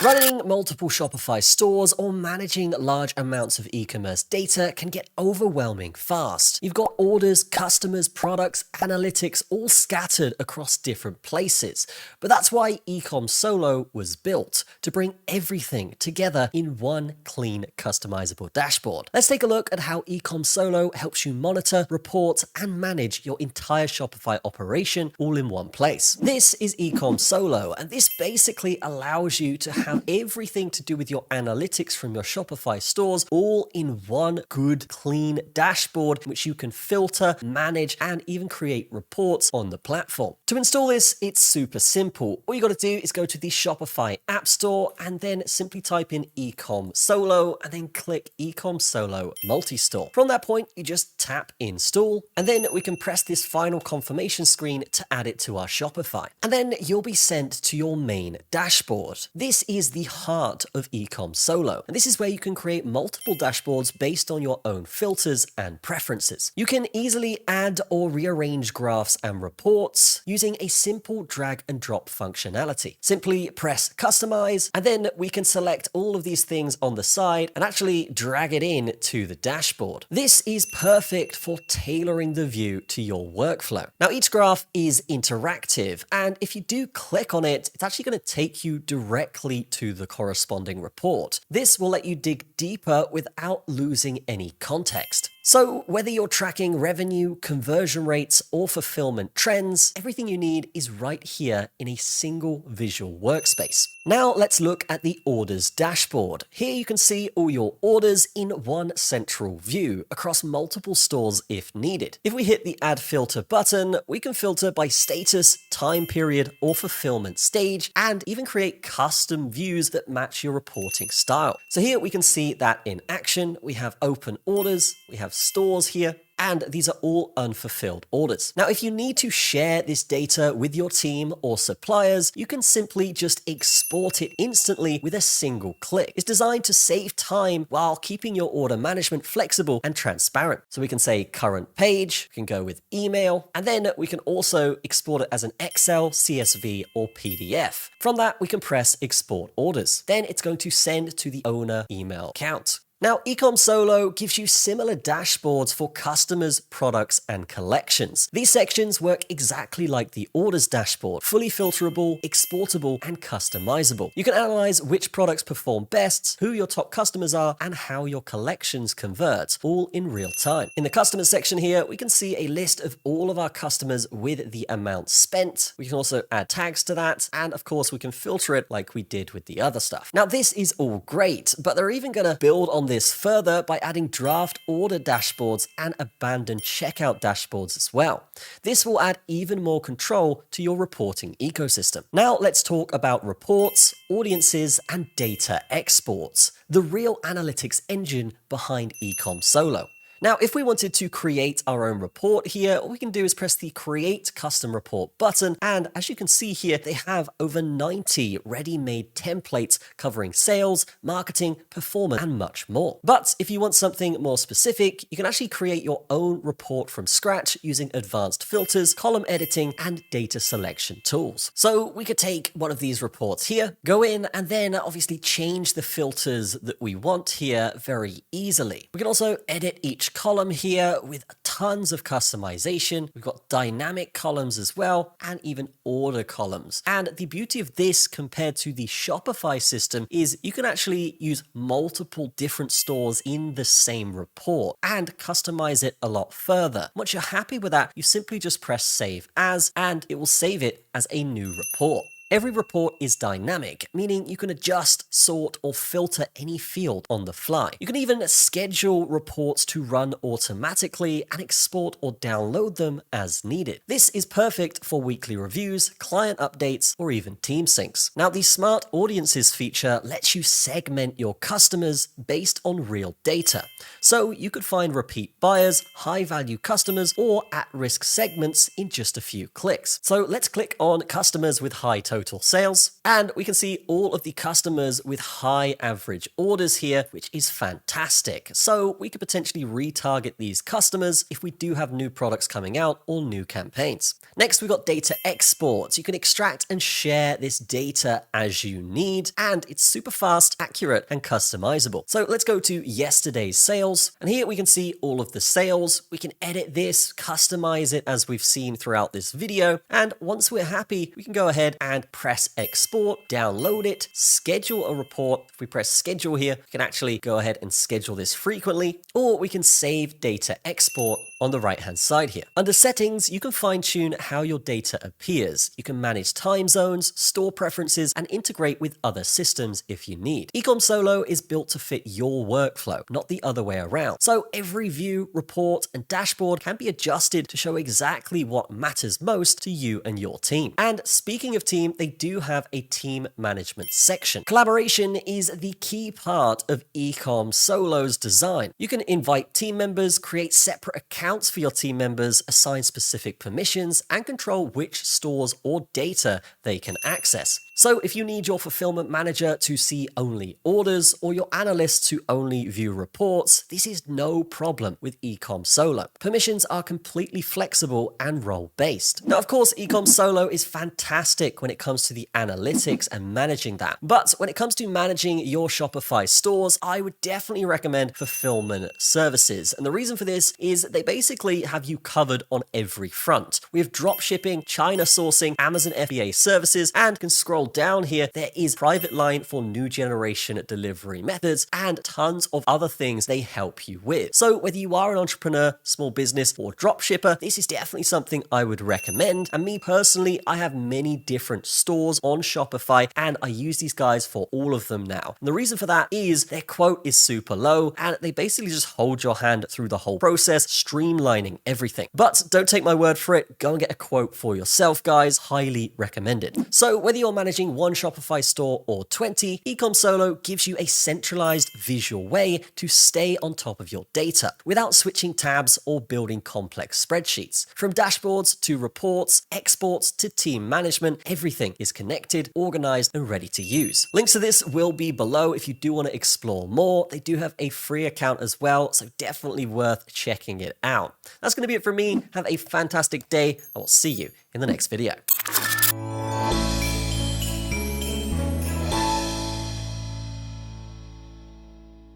Running multiple Shopify stores or managing large amounts of e-commerce data can get overwhelming fast. You've got orders, customers, products, analytics all scattered across different places. But that's why Ecomsolo was built, to bring everything together in one clean, customizable dashboard. Let's take a look at how Ecomsolo helps you monitor, report, and manage your entire Shopify operation all in one place. This is Ecomsolo, and this basically allows you to have everything to do with your analytics from your Shopify stores all in one good, clean dashboard, which you can filter, manage, and even create reports on the platform. To install this, it's super simple. All you got to do is go to the Shopify App Store and then simply type in Ecomsolo and then click Ecomsolo Multi-Store. From that point, you just tap Install, and then we can press this final confirmation screen to add it to our Shopify. And then you'll be sent to your main dashboard. This is the heart of Ecomsolo, and this is where you can create multiple dashboards based on your own filters and preferences. You can easily add or rearrange graphs and reports using a simple drag and drop functionality. Simply press customize, and then we can select all of these things on the side and actually drag it in to the dashboard. This is perfect for tailoring the view to your workflow. Now, each graph is interactive, and if you do click on it, it's actually going to take you directly to the corresponding report. This will let you dig deeper without losing any context. So whether you're tracking revenue, conversion rates, or fulfillment trends, everything you need is right here in a single visual workspace. Now let's look at the orders dashboard. Here you can see all your orders in one central view across multiple stores if needed. If we hit the add filter button, we can filter by status, time period, or fulfillment stage, and even create custom views that match your reporting style. So here we can see that in action. We have open orders, we have stores here, and these are all unfulfilled orders. Now, if you need to share this data with your team or suppliers, you can simply just export it instantly with a single click. It's designed to save time while keeping your order management flexible and transparent. So we can say current page, we can go with email, and then we can also export it as an Excel, CSV, or PDF. From that, we can press export orders. Then it's going to send to the owner email account. Now, Ecomsolo gives you similar dashboards for customers, products, and collections. These sections work exactly like the orders dashboard, fully filterable, exportable, and customizable. You can analyze which products perform best, who your top customers are, and how your collections convert, all in real time. In the customers section here, we can see a list of all of our customers with the amount spent. We can also add tags to that, and of course, we can filter it like we did with the other stuff. Now, this is all great, but they're even going to build on this further by adding draft order dashboards and abandoned checkout dashboards as well. This will add even more control to your reporting ecosystem. Now let's talk about reports, audiences, and data exports, the real analytics engine behind Ecomsolo. Now, if we wanted to create our own report here, all we can do is press the Create Custom Report button, and as you can see here, they have over 90 ready-made templates covering sales, marketing, performance, and much more. But if you want something more specific, you can actually create your own report from scratch using advanced filters, column editing, and data selection tools. So we could take one of these reports here, go in, and then obviously change the filters that we want here very easily. We can also edit each column here with tons of customization. We've got dynamic columns as well, and even order columns. And the beauty of this compared to the Shopify system is you can actually use multiple different stores in the same report and customize it a lot further. Once you're happy with that, you simply just press Save As, and it will save it as a new report. Every report is dynamic, meaning you can adjust, sort, or filter any field on the fly. You can even schedule reports to run automatically and export or download them as needed. This is perfect for weekly reviews, client updates, or even team syncs. Now, the Smart Audiences feature lets you segment your customers based on real data. So you could find repeat buyers, high-value customers, or at-risk segments in just a few clicks. So let's click on customers with high total total sales. And we can see all of the customers with high average orders here, which is fantastic. So we could potentially retarget these customers if we do have new products coming out or new campaigns. Next, we've got data exports. You can extract and share this data as you need, and it's super fast, accurate, and customizable. So let's go to yesterday's sales, and here we can see all of the sales. We can edit this, customize it as we've seen throughout this video, and once we're happy, we can go ahead and press export, download it, schedule a report. If we press schedule here, we can actually go ahead and schedule this frequently, or we can save data export on the right-hand side here. Under settings, you can fine-tune how your data appears. You can manage time zones, store preferences, and integrate with other systems if you need. Ecomsolo is built to fit your workflow, not the other way around. So every view, report, and dashboard can be adjusted to show exactly what matters most to you and your team. And speaking of team, they do have a team management section. Collaboration is the key part of Ecomsolo's design. You can invite team members, create separate accounts for your team members, assign specific permissions, and control which stores or data they can access. So if you need your fulfillment manager to see only orders or your analysts to only view reports, this is no problem with Ecomsolo. Permissions are completely flexible and role-based. Now, of course, Ecomsolo is fantastic when it comes to the analytics and managing that. But when it comes to managing your Shopify stores, I would definitely recommend Fulfillman services. And the reason for this is they basically have you covered on every front. We have dropshipping, China sourcing, Amazon FBA services, and can scroll down here, there is private line for new generation delivery methods and tons of other things they help you with. So whether you are an entrepreneur, small business, or dropshipper, this is definitely something I would recommend. And me personally, I have many different stores on Shopify and I use these guys for all of them now. And the reason for that is their quote is super low and they basically just hold your hand through the whole process, streamlining everything. But don't take my word for it, go and get a quote for yourself, guys. Highly recommended. So whether you're managing one Shopify store or 20, Ecomsolo gives you a centralized visual way to stay on top of your data without switching tabs or building complex spreadsheets. From dashboards to reports, exports to team management, everything is connected, organized, and ready to use. Links to this will be below if you do want to explore more. They do have a free account as well, so definitely worth checking it out. That's going to be it from me. Have a fantastic day. I will see you in the next video.